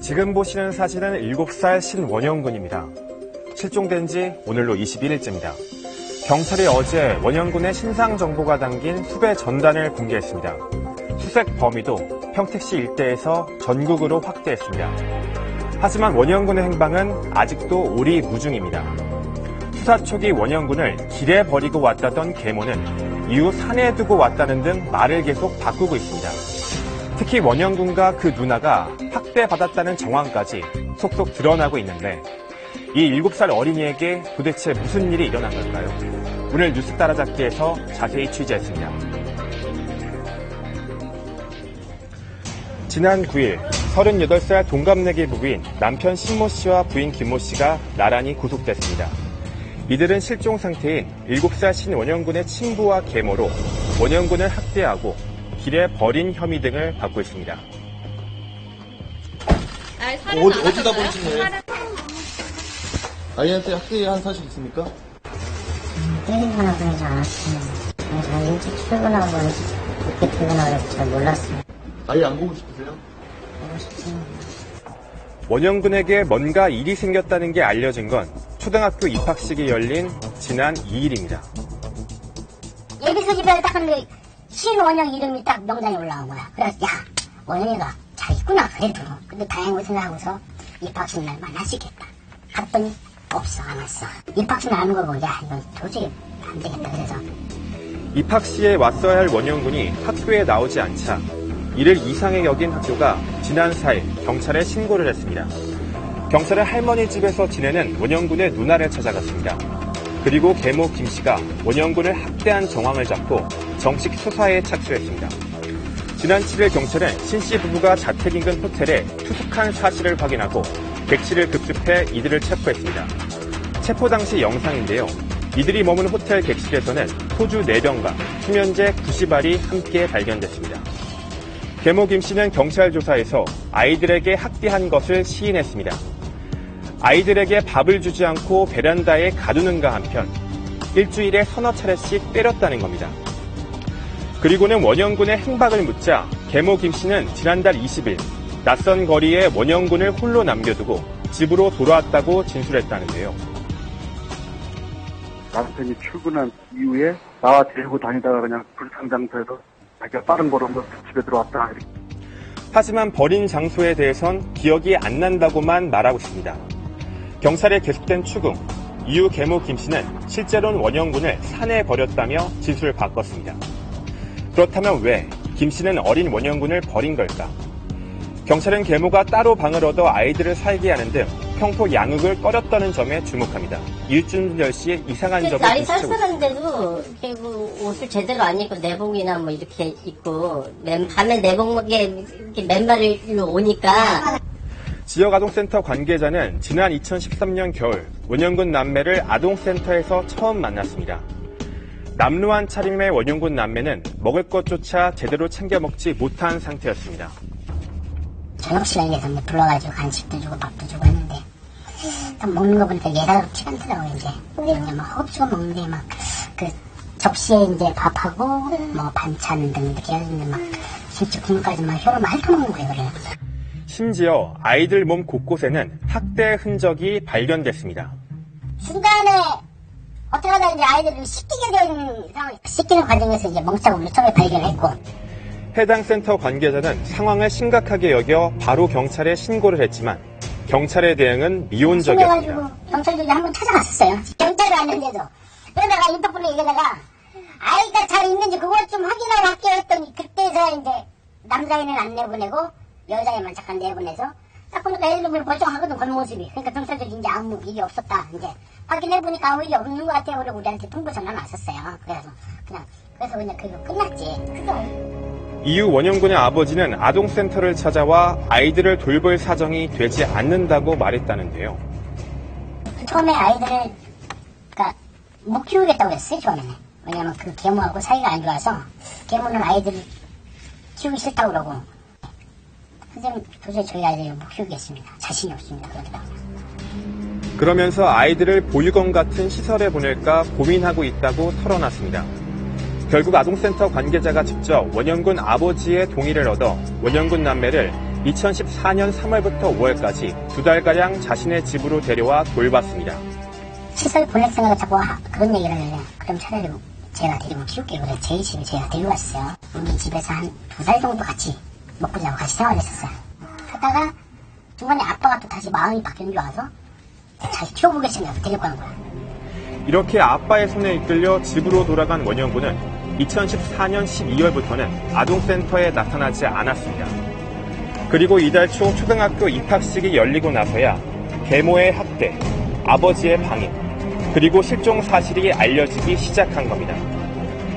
지금 보시는 사진은 7살 신원영군입니다. 실종된 지 오늘로 21일째입니다. 경찰이 어제 원영군의 신상 정보가 담긴 수배 전단을 공개했습니다. 수색 범위도 평택시 일대에서 전국으로 확대했습니다. 하지만 원영군의 행방은 아직도 오리무중입니다. 수사 초기 원영군을 길에 버리고 왔다던 계모는 이후 산에 두고 왔다는 등 말을 계속 바꾸고 있습니다. 특히 원영군과 그 누나가 학대받았다는 정황까지 속속 드러나고 있는데 이 7살 어린이에게 도대체 무슨 일이 일어난 걸까요? 오늘 뉴스 따라잡기에서 자세히 취재했습니다. 지난 9일 38살 동갑내기 부부인 남편 신모 씨와 부인 김모 씨가 나란히 구속됐습니다. 이들은 실종 상태인 7살 신원영군의 친부와 계모로 원영군을 학대하고 길에 버린 혐의 등을 받고 있습니다. 어디다 버리신 거예요? 아이한테 학대한 사실 있습니까? 때리거나 그러지 않았어요. 제가 일찍 출근하고 늦게 퇴근하고 잘 몰랐어요. 아이 안 보고 싶으세요? 보고 싶습니다. 원영군에게 뭔가 일이 생겼다는 게 알려진 건 초등학교 입학식이 열린 지난 2일입니다. 예비 소집에 딱 하는데 신원영 이름이 딱 명단에 올라온 거야. 그래서 야 원영이가 잘 있구나 그래도. 근데 다행히 생각하고서 입학식 날 만날 수 있겠다. 갔더니 없어 안 왔어. 입학식 날 하는 거 보고 야 이건 도저히 안 되겠다. 그래서 입학시에 왔어야 할 원영군이 학교에 나오지 않자 이를 이상하게 여긴 학교가 지난 4일 경찰에 신고를 했습니다. 경찰은 할머니 집에서 지내는 원영군의 누나를 찾아갔습니다. 그리고 계모 김 씨가 원영군을 학대한 정황을 잡고 정식 수사에 착수했습니다. 지난 7일 경찰은 신 씨 부부가 자택 인근 호텔에 투숙한 사실을 확인하고 객실을 급습해 이들을 체포했습니다. 체포 당시 영상인데요. 이들이 머문 호텔 객실에서는 소주 4병과 수면제 90알이 함께 발견됐습니다. 계모 김 씨는 경찰 조사에서 아이들에게 학대한 것을 시인했습니다. 아이들에게 밥을 주지 않고 베란다에 가두는가 한편 일주일에 서너 차례씩 때렸다는 겁니다. 그리고는 원영군의 행방을 묻자 계모 김 씨는 지난달 20일 낯선 거리에 원영군을 홀로 남겨두고 집으로 돌아왔다고 진술했다는데요. 남편이 출근한 이후에 나와 데리고 다니다가 그냥 불상 장소에서 자기가 빠른 걸음으로 집에 들어왔다. 하지만 버린 장소에 대해선 기억이 안 난다고만 말하고 있습니다. 경찰의 계속된 추궁, 이후 계모 김 씨는 실제로는 원영군을 산에 버렸다며 진술을 바꿨습니다. 그렇다면 왜 김 씨는 어린 원영군을 버린 걸까? 경찰은 계모가 따로 방을 얻어 아이들을 살게 하는 등 평소 양육을 꺼렸다는 점에 주목합니다. 일준열 씨의 이상한 점을 날이 눈치채고 있습니다. 쌀쌀한데도 그리고 옷을 제대로 안 입고 내복이나 뭐 이렇게 입고 밤에 내복에 이렇게 맨발로 오니까 지역 아동센터 관계자는 지난 2013년 겨울 원영군 남매를 아동센터에서 처음 만났습니다. 남루한 차림의 원영군 남매는 먹을 것조차 제대로 챙겨 먹지 못한 상태였습니다. 저녁 시간에서 뭐 불러가지고 간식도 주고 밥도 주고 했는데 딱 먹는 거 보니까 예사롭 치않더라고요 이제. 근데 막 허겁지겁 먹는데 막 그 접시에 이제 밥하고 뭐 반찬 등 이렇게 해주는데 막 진짜 국물까지 막 혀로 막 핥아먹는 거예요 그래. 심지어 아이들 몸 곳곳에는 학대 흔적이 발견됐습니다. 중간에 어떻게 하다 이제 아이들을 씻기게 된 상황, 씻기는 과정에서 이제 멍자국을 처음에 발견했고. 해당 센터 관계자는 상황을 심각하게 여겨 바로 경찰에 신고를 했지만 경찰의 대응은 미온적이었습니다. 그래가지고 경찰들이 한번 찾아갔었어요. 경찰이 왔는데도. 그러다가 인터폴에 얘기하다가 아이가 잘 있는지 그걸 좀 확인하고 할게요 했더니 그때서 이제 남자애는 안 내보내고 여자애만 잠깐 내보내서 딱 보니까 애들은 멀쩡하거든 겉모습이. 그러니까 경찰들이 이제 아무 일이 없었다. 이제 확인해보니까 아무 일이 없는 것 같아요. 그리고 우리한테 통보 전화가 왔었어요. 그래서 그냥 그거 끝났지. 그죠? 이후 원영군의 아버지는 아동센터를 찾아와 아이들을 돌볼 사정이 되지 않는다고 말했다는데요. 처음에 아이들을 그러니까 못 키우겠다고 했어요. 처음에는. 왜냐면 그 계모하고 사이가 안 좋아서 계모는 아이들을 키우기 싫다고 그러고 선생님 도저히 저희 아이들을 못 키우겠습니다. 자신이 없습니다. 그러더라고요. 그러면서 아이들을 보육원 같은 시설에 보낼까 고민하고 있다고 털어놨습니다. 결국 아동센터 관계자가 직접 원영군 아버지의 동의를 얻어 원영군 남매를 2014년 3월부터 5월까지 2달가량 자신의 집으로 데려와 돌봤습니다. 시설 보낼 생각을 자꾸 그런 얘기를 해요. 그럼 차라리 제가 데리고 키울게요. 그래서 제 집에 제가 데리고 왔어요. 우리 집에서 한 2달 정도 같이 먹고 자고 같이 생활했었어요. 하다가 중간에 아빠가 또 다시 마음이 바뀌는 줄 알아서 다시 키워보겠습니다. 데리고 간 거예요. 이렇게 아빠의 손에 이끌려 집으로 돌아간 원영군은 2014년 12월부터는 아동센터에 나타나지 않았습니다. 그리고 이달 초 초등학교 입학식이 열리고 나서야 계모의 학대, 아버지의 방임, 그리고 실종 사실이 알려지기 시작한 겁니다.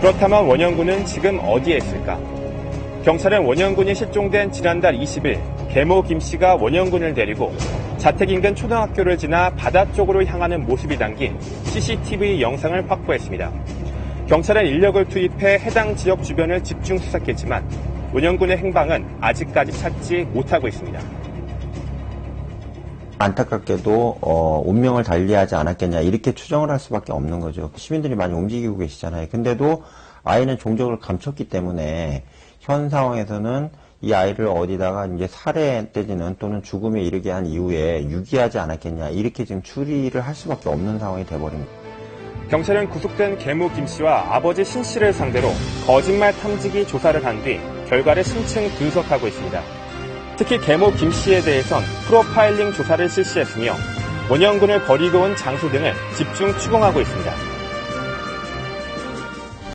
그렇다면 원영군은 지금 어디에 있을까? 경찰은 원영군이 실종된 지난달 20일 계모 김씨가 원영군을 데리고 자택 인근 초등학교를 지나 바다 쪽으로 향하는 모습이 담긴 CCTV 영상을 확보했습니다. 경찰은 인력을 투입해 해당 지역 주변을 집중 수색했지만 원영군의 행방은 아직까지 찾지 못하고 있습니다. 안타깝게도 운명을 달리하지 않았겠냐 이렇게 추정을 할 수밖에 없는 거죠. 시민들이 많이 움직이고 계시잖아요. 근데도 아이는 종적을 감췄기 때문에 현 상황에서는 이 아이를 어디다가 이제 살해 내지는 또는 죽음에 이르게 한 이후에 유기하지 않았겠냐 이렇게 지금 추리를 할 수밖에 없는 상황이 돼버립니다. 경찰은 구속된 계모 김씨와 아버지 신씨를 상대로 거짓말 탐지기 조사를 한 뒤 결과를 심층 분석하고 있습니다. 특히 계모 김씨에 대해선 프로파일링 조사를 실시했으며 원영군을 버리고 온 장소 등을 집중 추궁하고 있습니다.